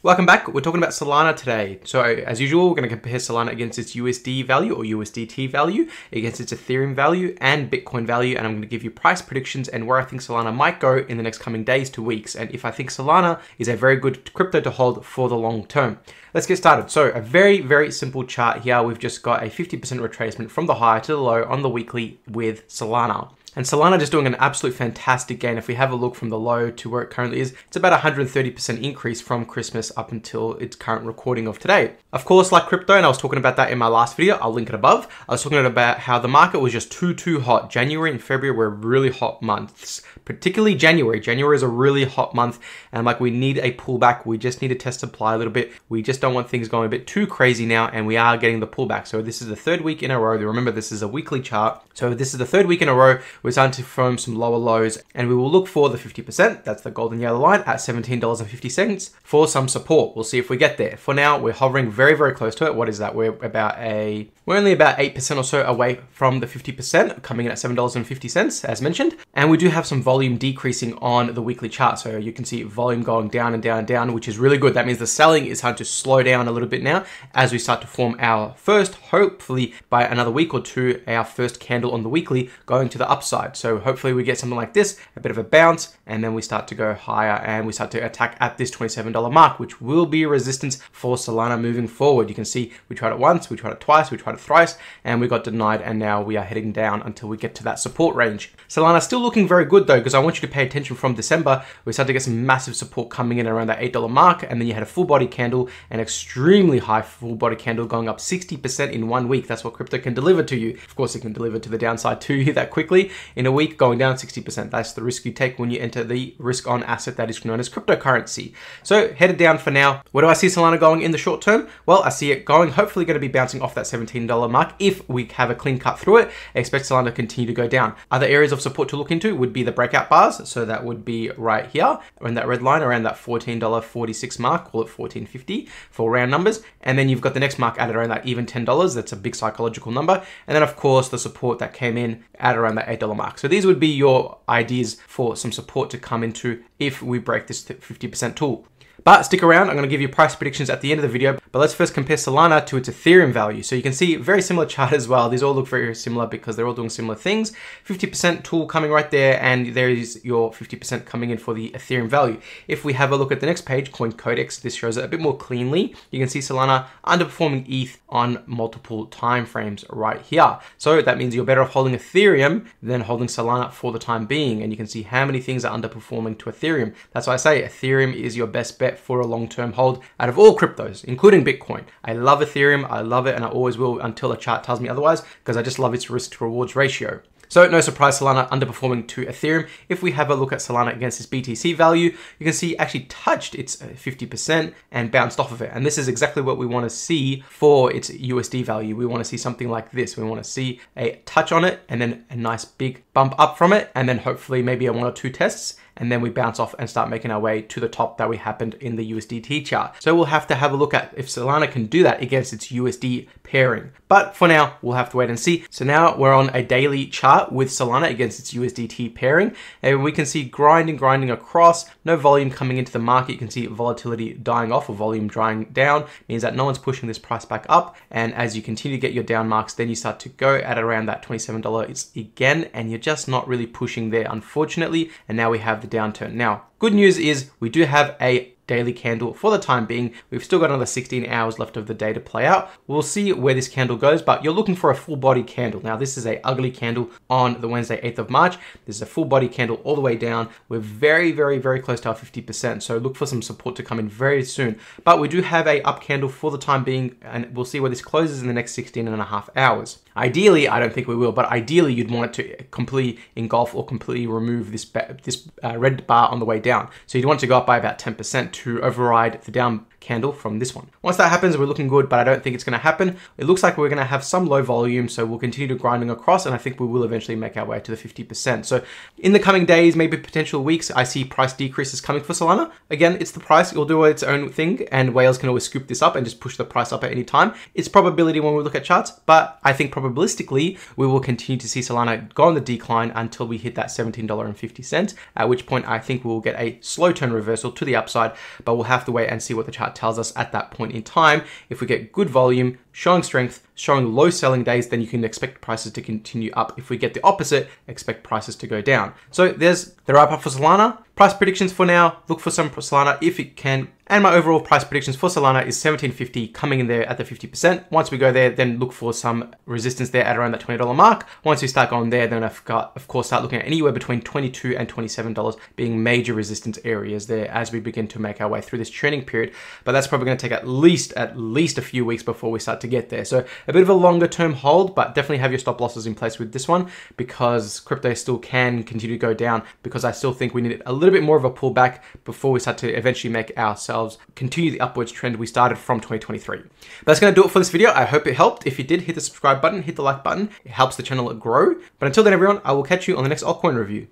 Welcome back. We're talking about Solana today. So as usual, we're going to compare Solana against its USD value or USDT value, against its Ethereum value and Bitcoin value. And I'm going to give you price predictions and where I think Solana might go in the next coming days to weeks. And if I think Solana is a very good crypto to hold for the long term. Let's get started. So a very, very simple chart here. We've just got a 50% retracement from the high to the low on the weekly with Solana. And Solana just doing an absolute fantastic gain. If we have a look from the low to where it currently is, it's about 130% increase from Christmas up until its current recording of today. Of course, like crypto, and I was talking about that in my last video, I'll link it above. I was talking about how the market was just too hot. January and February were really hot months, particularly January. January is a really hot month, and like we need a pullback. We just need to test supply a little bit. We just don't want things going a bit too crazy now, and we are getting the pullback. So this is the third week in a row. Remember, this is a weekly chart. So this is the third week in a row. We're starting to form some lower lows, and we will look for the 50%, that's the golden yellow line, at $17.50 for some support. We'll see if we get there. For now, we're hovering very, very close to it. What is that? We're only about 8% or so away from the 50%, coming in at $7.50 as mentioned. And we do have some volume decreasing on the weekly chart. So you can see volume going down and down and down, which is really good. That means the selling is starting to slow down a little bit now as we start to form our first, hopefully by another week or two, our first candle on the weekly going to the upside. So hopefully we get something like this, a bit of a bounce, and then we start to go higher and we start to attack at this $27 mark, which will be resistance for Solana moving forward. You can see we tried it once, we tried it twice, we tried it thrice, and we got denied, and now we are heading down until we get to that support range. Solana still looking very good though, because I want you to pay attention from December. We started to get some massive support coming in around that $8 mark, and then you had a full body candle, an extremely high full body candle going up 60% in 1 week. That's what crypto can deliver to you. Of course, it can deliver to the downside to you that quickly. In a week, going down 60%. That's the risk you take when you enter the risk on asset that is known as cryptocurrency. So headed down for now. Where do I see Solana going in the short term? Well, I see it going, hopefully going to be bouncing off that $17 mark. If we have a clean cut through it, I expect Solana to continue to go down. Other areas of support to look into would be the breakout bars. So that would be right here, around that red line, around that $14.46 mark, call it $14.50 for round numbers. And then you've got the next mark added around that even $10. That's a big psychological number. And then of course, the support that came in at around that $8 mark. So these would be your ideas for some support to come into if we break this 50% tool. But stick around, I'm going to give you price predictions at the end of the video. But let's first compare Solana to its Ethereum value. So you can see very similar chart as well. These all look very similar because they're all doing similar things. 50% tool coming right there, and there is your 50% coming in for the Ethereum value. If we have a look at the next page, Coin Codex, this shows it a bit more cleanly. You can see Solana underperforming ETH on multiple time frames right here. So that means you're better off holding Ethereum than holding Solana for the time being. And you can see how many things are underperforming to Ethereum. That's why I say Ethereum is your best bet for a long-term hold out of all cryptos, including Bitcoin. I love Ethereum, I love it, and I always will until a chart tells me otherwise, because I just love its risk to rewards ratio. So no surprise, Solana underperforming to Ethereum. If we have a look at Solana against its BTC value, you can see it actually touched its 50% and bounced off of it. And this is exactly what we want to see for its USD value. We want to see something like this. We want to see a touch on it and then a nice big bump up from it. And then hopefully maybe a 1 or 2 tests. And then we bounce off and start making our way to the top that we happened in the USDT chart. So we'll have to have a look at if Solana can do that against its USD pairing. But for now, we'll have to wait and see. So now we're on a daily chart with Solana against its USDT pairing. And we can see grinding across, no volume coming into the market. You can see volatility dying off or volume drying down, means that no one's pushing this price back up. And as you continue to get your down marks, then you start to go at around that $27 again, and you're just not really pushing there, unfortunately. And now we have the downturn. Now, good news is we do have a daily candle for the time being. We've still got another 16 hours left of the day to play out. We'll see where this candle goes, but you're looking for a full body candle. Now, this is a ugly candle on the Wednesday, 8th of March. This is a full body candle all the way down. We're very, very, very close to our 50%. So look for some support to come in very soon. But we do have a up candle for the time being, and we'll see where this closes in the next 16.5 hours. Ideally, I don't think we will, but ideally you'd want it to completely engulf or completely remove this red bar on the way down. So you'd want it to go up by about 10% to override the down candle from this one. Once that happens, we're looking good, but I don't think it's going to happen. It looks like we're going to have some low volume, so we'll continue to grinding across, and I think we will eventually make our way to the 50%. So in the coming days, maybe potential weeks, I see price decreases coming for Solana. Again, it's the price. It'll do its own thing, and whales can always scoop this up and just push the price up at any time. It's probability when we look at charts, but I think probabilistically, we will continue to see Solana go on the decline until we hit that $17.50, at which point I think we'll get a slow turn reversal to the upside but we'll have to wait and see what the chart tells us at that point in time. If we get good volume, showing strength, showing low selling days, then you can expect prices to continue up. If we get the opposite, expect prices to go down. So there's the wrap up for Solana. Price predictions for now, look for some Solana if it can. And my overall price predictions for Solana is 1750 coming in there at the 50%. Once we go there, then look for some resistance there at around that $20 mark. Once we start going there, then I've got, of course, start looking at anywhere between $22 and $27 being major resistance areas there as we begin to make our way through this training period. But that's probably going to take at least a few weeks before we start to get there. So a bit of a longer term hold, but definitely have your stop losses in place with this one because crypto still can continue to go down, because I still think we need a little bit more of a pullback before we start to eventually make ourselves continue the upwards trend we started from 2023. That's going to do it for this video. I hope it helped. If you did, hit the subscribe button, hit the like button. It helps the channel grow. But until then, everyone, I will catch you on the next altcoin review.